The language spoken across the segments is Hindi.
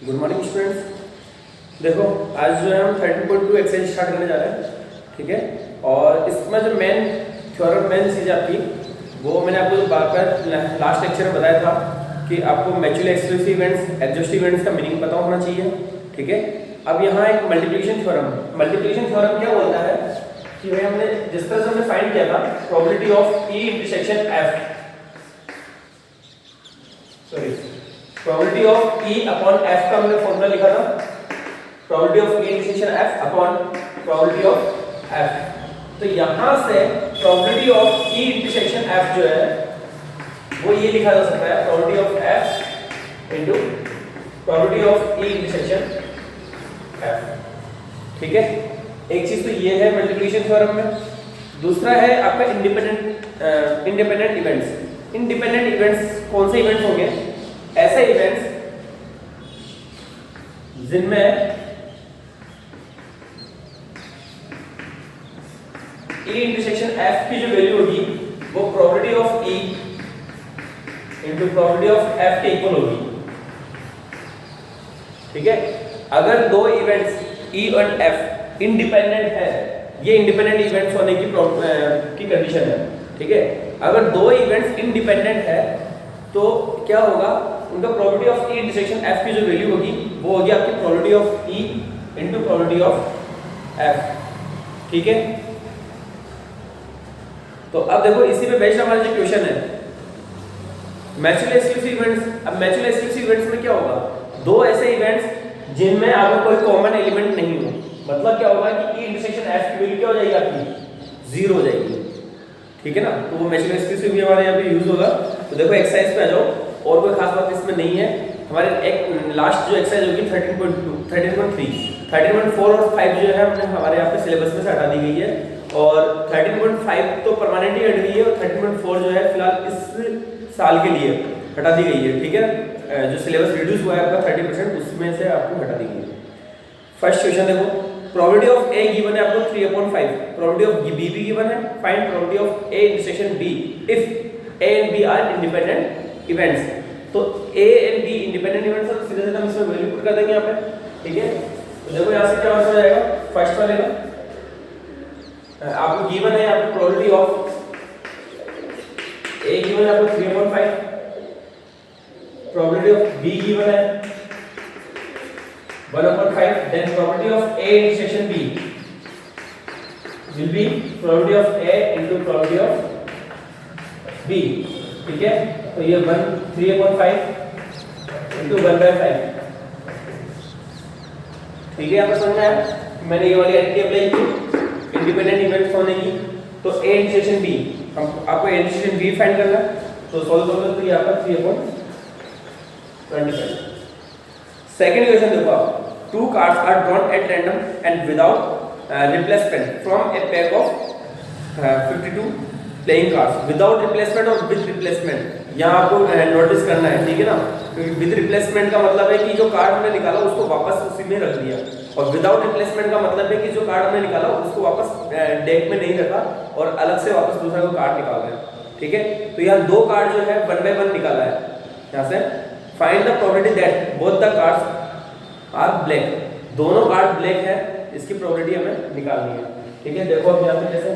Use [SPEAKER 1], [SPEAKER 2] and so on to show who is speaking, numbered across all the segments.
[SPEAKER 1] Good morning students. देखो आज जो है हम 13.2 एक्सरसाइज स्टार्ट करने जा रहे हैं, ठीक है। और इसमें जो मेन थ्योरम मेन चीज़ आपकी वो मैंने आपको बार लास्ट लेक्चर में बताया था कि आपको म्यूचुअली एक्सक्लूसिव इवेंट्स एडजस्टिव इवेंट्स का मीनिंग पता होना चाहिए, ठीक है। अब यहाँ एक मल्टीप्लिकेशन थ्योरम क्या बोलता है कि भाई हमने जिस तरह से हमने फाइंड किया था probability of E intersection F, sorry probability of E upon F का हमने फॉर्मूला लिखा था, probability of E intersection F upon probability of F. तो यहां से probability of E intersection F जो है वो ये लिखा जा सकता है probability of F into probability of E intersection F, ठीक है। एक चीज तो ये है मल्टीप्लिकेशन थ्योरम में। दूसरा है आपका इंडिपेंडेंट इवेंट्स। इंडिपेंडेंट इवेंट्स कौन से इवेंट्स होंगे? ऐसे इवेंट्स जिनमें ई इंटरसेक्शन एफ की जो वैल्यू होगी वो probability of E into probability of F के इक्वल होगी, ठीक है। अगर दो इवेंट्स ई और एफ इंडिपेंडेंट है, ये इंडिपेंडेंट इवेंट्स होने की कंडीशन है, ठीक है। अगर दो इवेंट्स इंडिपेंडेंट है तो क्या होगा, उनका probability of E intersection F की जो वैल्यू होगी वो होगी आपकी probability of E into probability of F, ठीक है। तो अब देखो इसी पे बेस्ड हमारा जो क्वेश्चन है म्यूचुअली एक्सक्लूसिव इवेंट्स। अब म्यूचुअली एक्सक्लूसिव इवेंट्स में क्या होगा, दो ऐसे इवेंट्स जिनमें आपको कोई कॉमन एलिमेंट नहीं हो, मतलब क्या होगा कि ई इंटरसेक्शन एफ की वैल्यू क्या हो जाएगी आपकी 0 हो जाएगी, ठीक है ना। तो वो म्यूचुअली एक्सक्लूसिव भी हमारे यहाँ पे यूज होगा। तो देखो एक्सरसाइज पे आ जाओ, और कोई खास बात इसमें नहीं है। हमारे एक लास्ट जो एक्सरसाइज होगी 13.2 13.3 13.4 और 5 जो है हमने हमारे यहाँ पे सिलेबस में से हटा दी गई है, और 13.5 तो परमानेंट ही हट गई है, और 13.4 जो है फिलहाल इस साल के लिए हटा दी गई है, ठीक है। जो सिलेबस रिड्यूस हुआ है आपका 30% उसमें से आपको हटा दी गई है। फर्स्ट क्वेश्चन देखो, प्रोबेबिलिटी ऑफ ए गिवन है आपको 3/5, प्रोबेबिलिटी ऑफ बी भी गिवन है, find probability of A intersection B if A and B are independent events. तो A and B independent events है, सीधे सीधे हम इसमें वैल्यू पुट कर देंगे यहाँ पे, ठीक है। तो देखो यहाँ से क्या आंसर हो जाएगा फर्स्ट वाले का, आपको गिवन है आपको प्रोबेबिलिटी ऑफ ए गिवन है आपको 3/5, प्रोबेबिलिटी ऑफ बी गिवन है 1/5, then probability of A intersection B will be probability of A into probability of B, ठीक है। तो ये 3/5 into 1/5, ठीक है। यहाँ पर समझना है मैंने ये वाली एंटिटी अप्लाई की इंडिपेंडेंट इवेंट्स होने की। तो A intersection B, हम आपको A intersection B फाइंड करना है, तो सॉल्व करोगे तो यहाँ पर 3/25। सेकंड क्वेश्चन देखो आप, two cards are drawn at random and without replacement from a pack of 52 playing cards, without replacement और with replacement यहाँ आपको नोटिस करना है, ठीक है ना। क्योंकि with replacement का मतलब है कि जो कार्ड हमने निकाला उसको वापस उसी में रख दिया, और without replacement का मतलब है कि जो कार्ड हमने निकाला उसको वापस डेक में नहीं रखा और अलग से वापस दूसरा को कार्ड निकाल रहे हैं, ठीक है। तो यहाँ दो कार्ड जो है 1/1 निकाला है यहाँ से। Find the probability that both the cards are black, दोनों कार्ड ब्लैक है, इसकी प्रोबेबिलिटी हमें निकालनी है, ठीक है। देखो अब यहाँ पे जैसे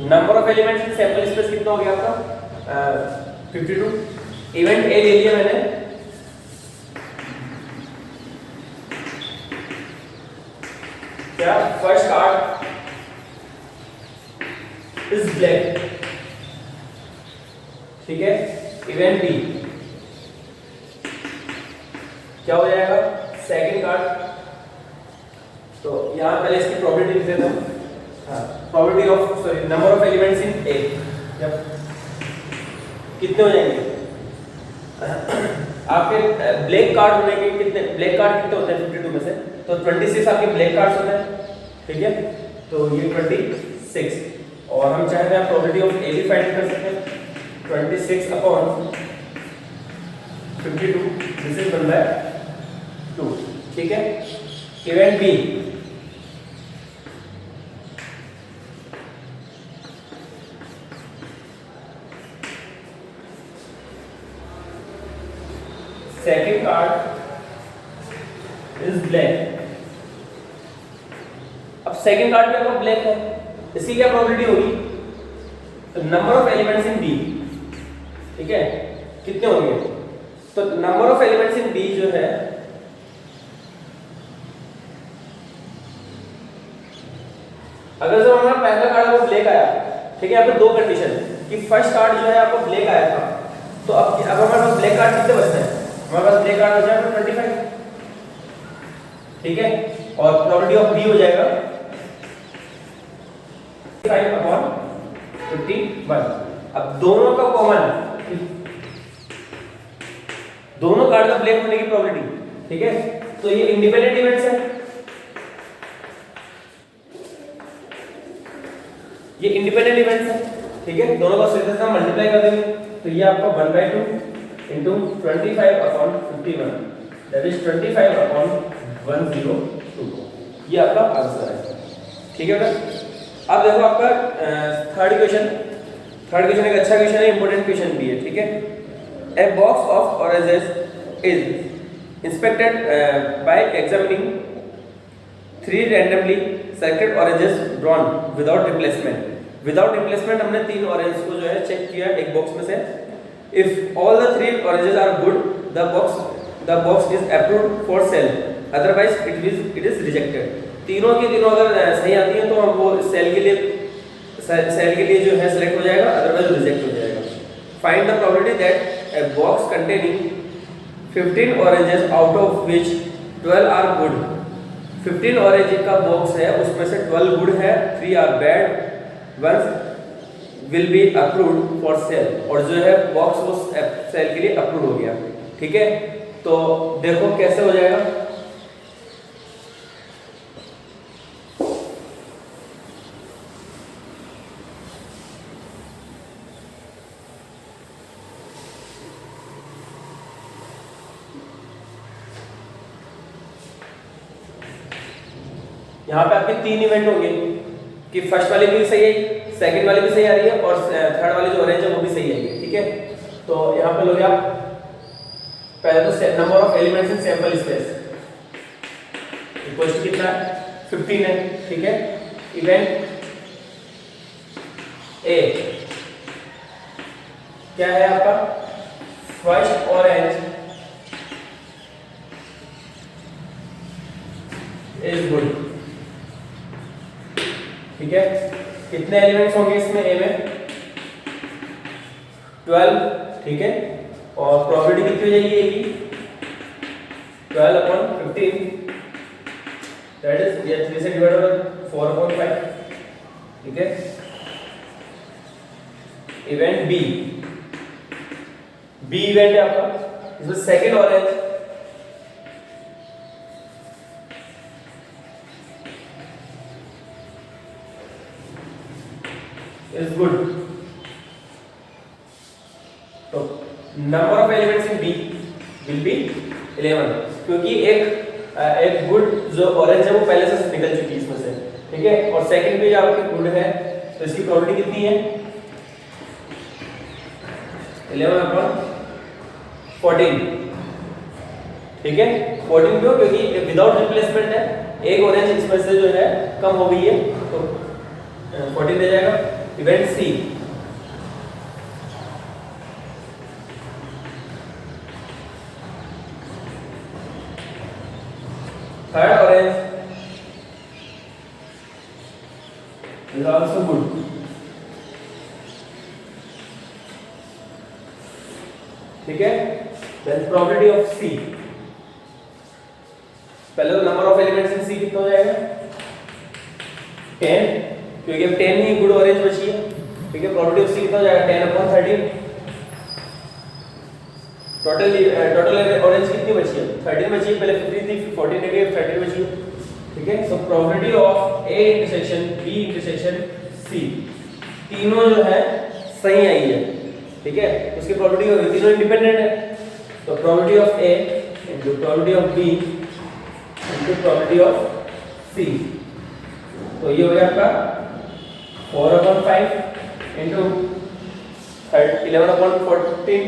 [SPEAKER 1] number of elements in sample space कितना हो गया आपका 52। इवेंट ए ले लिया मैंने, क्या फर्स्ट कार्ड इज ब्लैक, ठीक है। इवेंट बी क्या हो जाएगा सेकंड कार्ड, तो यहां पहले इसकी प्रोबेबिलिटी लिख देता हूं। Probability of sorry number of elements in A कितने हो जाएंगे आपके ब्लैक कार्ड होने के, कितने ब्लैक कार्ड कितने होते हैं 52 में से, तो 26 आपके ब्लैक कार्ड्स होते हैं, ठीक है। तो ये 26, और हम चाहते हैं प्रोबेबिलिटी ऑफ ए भी फाइंड कर सकते हैं। 26 अपॉन 52 दिस इज 1/5, ठीक है। Event B, second card is black. अब सेकंड कार्ड पे आपका ब्लैक है, इसकी क्या प्रोबेबिलिटी होगी? तो number of elements in B, ठीक है, कितने होंगे? तो number of elements in B जो है अगर जब हमारा पहला कार्ड आपको ब्लैक आया, ठीक है, यहाँ पे दो कंडीशन है कि फर्स्ट कार्ड जो है आपको ब्लैक आया था, तो अब हमारे पास ब्लैक कार्ड कितने बचते हैं? हमारे पास ब्लैक कार्ड हो जाएगा 25, ठीक है, और प्रोबेबिलिटी ऑफ बी हो जाएगा 5/51। अब दोनों का कॉमन, दोनों कार्ड का ब्लैक होने की प्रोबेबिलिटी, ठीक है, तो ये इंडिपेंडेंट इवेंट्स है, ये इंडिपेंडेंट इवेंट्स है, ठीक है, दोनों का सीधे सीधा मल्टीप्लाई कर देंगे तो ये आपका 1/2 into 25/51, दैट इज 25/102, ये आपका आंसर है, ठीक है बेटा। अब देखो आपका थर्ड क्वेश्चन एक अच्छा क्वेश्चन है, इंपॉर्टेंट क्वेश्चन भी है, ठीक है। A box of oranges is inspected bye examining 3 randomly selected oranges drawn without replacement. Without replacement हमने 3 ऑरेंज को जो है चेक किया एक बॉक्स में से। If all the 3 oranges are good, the box is approved for sale, otherwise it is rejected. तीनों की तीनों अगर सही आती हैं तो हम वो सेल के लिए जो है सेलेक्ट हो जाएगा, अदरवाइज रिजेक्ट हो जाएगा। Find the probability that a box containing 15 oranges out of which 12 are good. 15 orange का बॉक्स है, उसमें से 12 गुड है, 3 are bad, 1 will be approved for sale, और जो है बॉक्स वो सेल के लिए अप्रूव हो गया, ठीक है। तो देखो कैसे हो जाएगा। यहाँ पे आपके 3 इवेंट होंगे कि फर्स्ट वाली भी सही है, सेकंड वाली भी सही आ रही है, और थर्ड वाली जो ऑरेंज है वो भी सही आई है, ठीक है। तो यहाँ पे लोगे आप पहले तो number of elements in sample space equal to कितना है? 15 है, ठीक है। इवेंट ए क्या है आपका? फर्स्ट ऑरेंज इज गुड, ठीक है। कितने एलिमेंट्स होंगे इसमें? ए में 12, ठीक है, और प्रोबेबिलिटी कितनी हो जाएगी ए की? 12/15, दैट इज ये 3 से डिवाइड होगा 4/5, ठीक है। इवेंट बी इवेंट है आपका, इसमें सेकंड ऑरेंज is good, तो number of elements in B will be 11, क्योंकि एक गुड जो ऑरेंज है वो पहले से निकल चुकी है इसमें से, ठीक है, और सेकंड भी आपकी गुड है, तो इसकी प्रोबेबिलिटी कितनी है? 11/14, ठीक है। 14 क्यों? क्योंकि विदाउट रिप्लेसमेंट है, एक ऑरेंज इसमें से जो है कम हो गई है, तो 14 दे जाएगा। Event C third orange is also good, ठीक है। देन प्रोबेबिलिटी ऑफ सी, पहले तो number of elements in C कितना हो जाएगा? 10, क्योंकि अब 10 ही गुड ऑरेंज बची है, ठीक है। प्रोबेबिलिटी ऑफ सी कितना हो जाएगा? 10/13। टोटल ऑरेंज कितनी बची है? 13 बची है, पहले 15 थी, 14 नेगेटिव, 13 बची है, ठीक है। So probability of A intersection B intersection C, तीनों जो है सही आई है, ठीक है। उसकी प्रोबेबिलिटी होगी, तीनों इंडिपेंडेंट है, तो probability of A into probability of B into probability of C. तो ये हो गया आपका 4/5 इंटू 11/14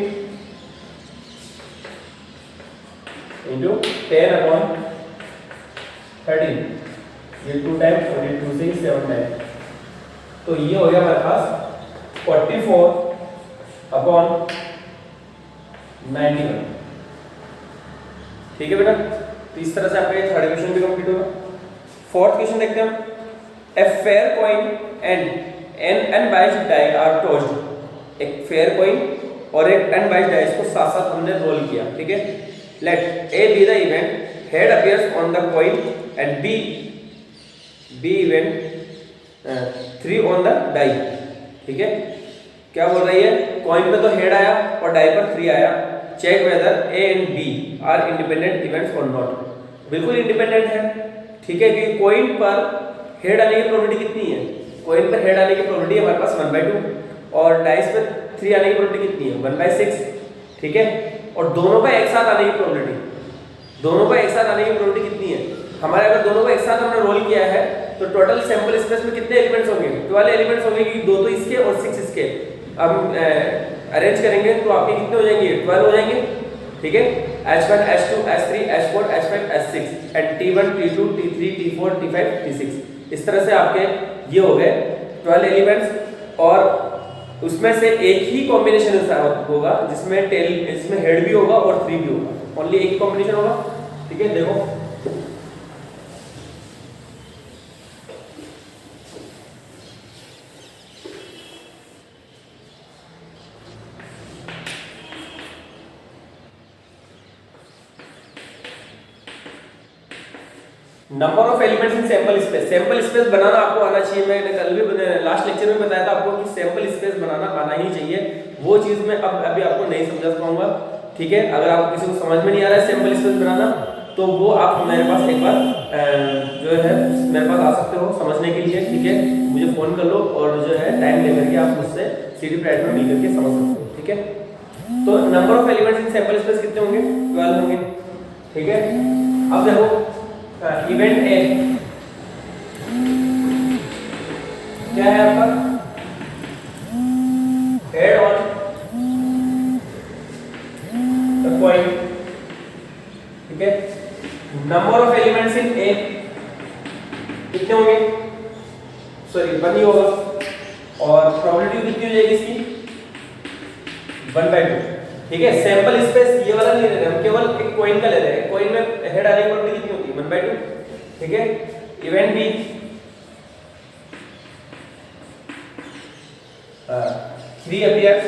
[SPEAKER 1] इंटू 10/13, ये 2 टाइम 42 से 7 टाइम। तो ये हो गया हमारे पास 44/91। ठीक है बेटा, तो इस तरह से आपका ये थर्ड क्वेश्चन भी कंप्लीट होगा। फोर्थ क्वेश्चन देखते हैं हम। A fair coin and an unbiased die are tossed. एक फेयर कॉइन और एक अनबाइस्ड डाई को साथ साथ हमने रोल किया, ठीक है। Let A be the event head appears on the coin and B event 3 on the die, ठीक है। क्या बोल रही है, कॉइन पे तो हेड आया और डाई पर 3 आया। Check whether A and B are independent events और नॉट। बिल्कुल इंडिपेंडेंट है, ठीक है, क्योंकि कॉइन पर हेड आने की प्रोबेबिलिटी कितनी है, कॉइन पर हेड आने की प्रोबेबिलिटी हमारे पास 1/2 और डाइस पर 3 आने की प्रोबेबिलिटी कितनी है 1/6, ठीक है। और दोनों का एक साथ आने की प्रोबेबिलिटी, दोनों का एक साथ आने की प्रोबेबिलिटी कितनी है हमारे, अगर दोनों को एक साथ हमने रोल किया है तो टोटल सैंपल स्पेस में कितने एलिमेंट्स होंगे, 12 एलिमेंट्स होंगे, क्योंकि 2 तो इसके और 6 इसके। अब अरेंज करेंगे तो आपके कितने हो जाएंगे, 12 हो जाएंगे, ठीक है। H1 H2 H3 H4 H5 H6 and T1 T2 T3 T4 T5 T6। इस तरह से आपके ये हो गए 12 एलिमेंट्स, और उसमें से एक ही कॉम्बिनेशन होगा जिसमें हेड भी होगा और 3 भी होगा, ओनली एक ही कॉम्बिनेशन होगा, ठीक है। देखो number of elements in sample space. Sample space बनाना आपको आना चाहिए। मैंने कल भी लास्ट लेक्चर में बताया था आपको कि सैंपल स्पेस बनाना आना ही चाहिए। वो चीज़ मैं अभी आपको नहीं समझा पाऊंगा, ठीक है। अगर आपको किसी को समझ में नहीं आ रहा है सैंपल स्पेस बनाना, तो वो आप मेरे पास एक बार जो है मेरे पास आ सकते हो समझने के लिए, ठीक है। मुझे फ़ोन कर लो और जो है टाइम लेकर के आप मुझसे CD प्राइवेट में मिल करके समझ सकते हो, ठीक है। तो number of elements in sample space कितने होंगे, 12 होंगे, ठीक है। अब देखो इवेंट ए क्या है आपका, हेड ऑन द कॉइन, ठीक है। Number of elements in A कितने होंगे, सॉरी 1 ही होगा, और प्रोबेबिलिटी कितनी हो जाएगी इसकी 1/2, ठीक है। सैंपल स्पेस ये वाला नहीं ले रहे हम, केवल एक कॉइन का ले रहे हैं। कॉइन में हेड आने की प्रोबेबिलिटी कितनी होती है 1/2, ठीक है। Event B 3 appears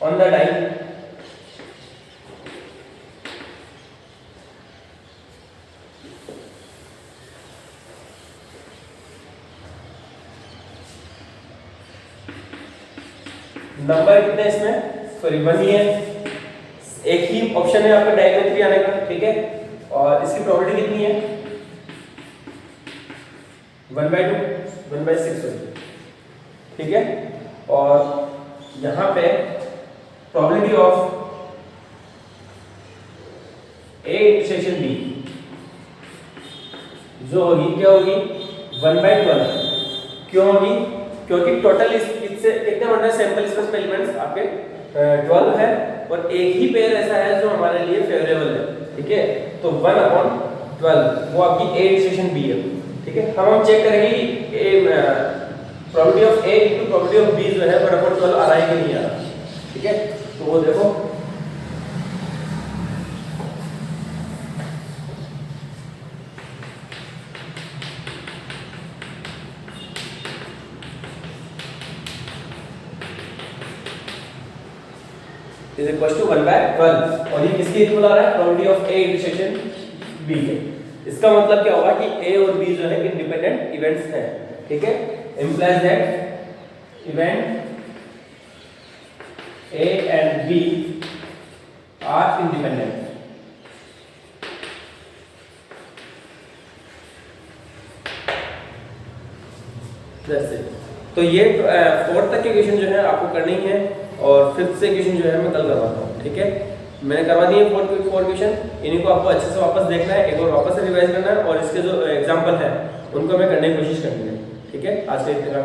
[SPEAKER 1] on the die, number कितने इसमें, सॉरी 1 ही है, एक ही ऑप्शन है आपका डाई में 3 आने का, ठीक है। और इसकी प्रोबेबिलिटी कितनी है 1/2 1/6, ठीक है। और यहाँ पे probability of A intersection B जो होगी क्या होगी 1/12। क्यों होगी, क्योंकि टोटल इससे कितने बन रहे हैं सैंपल स्पेस में एलिमेंट्स आपके 12 है, और एक ही पेयर ऐसा है जो हमारे लिए फेवरेबल है, ठीक है। तो 1/12 वो आपकी ए इंटरसेक्शन बी है, ठीक है। हम चेक करेंगे कि probability of A into probability of B जो है 1/12 आ रहा है कि नहीं आ रहा, ठीक है। तो वो देखो इज इक्वल टू 1/12, और ये किसके इक्वल आ रहा है probability of A intersection B के। इसका मतलब क्या होगा कि ए और बी जो है इंडिपेंडेंट इवेंट्स हैं, ठीक है। implies that event A and B are independent, that's it। तो ये 4th तक के क्वेश्चन जो है आपको करनी है, और 5th से क्वेश्चन जो है मैं कल करवाता हूँ, ठीक है। मैंने करवा दिए 4 क्वेश्चन, इन्हीं को आपको अच्छे से वापस देखना है, एक बार वापस से रिवाइज करना है और इसके जो एग्जाम्पल है उनको हमें करने की कोशिश करनी है। ठीक है, आज के इतना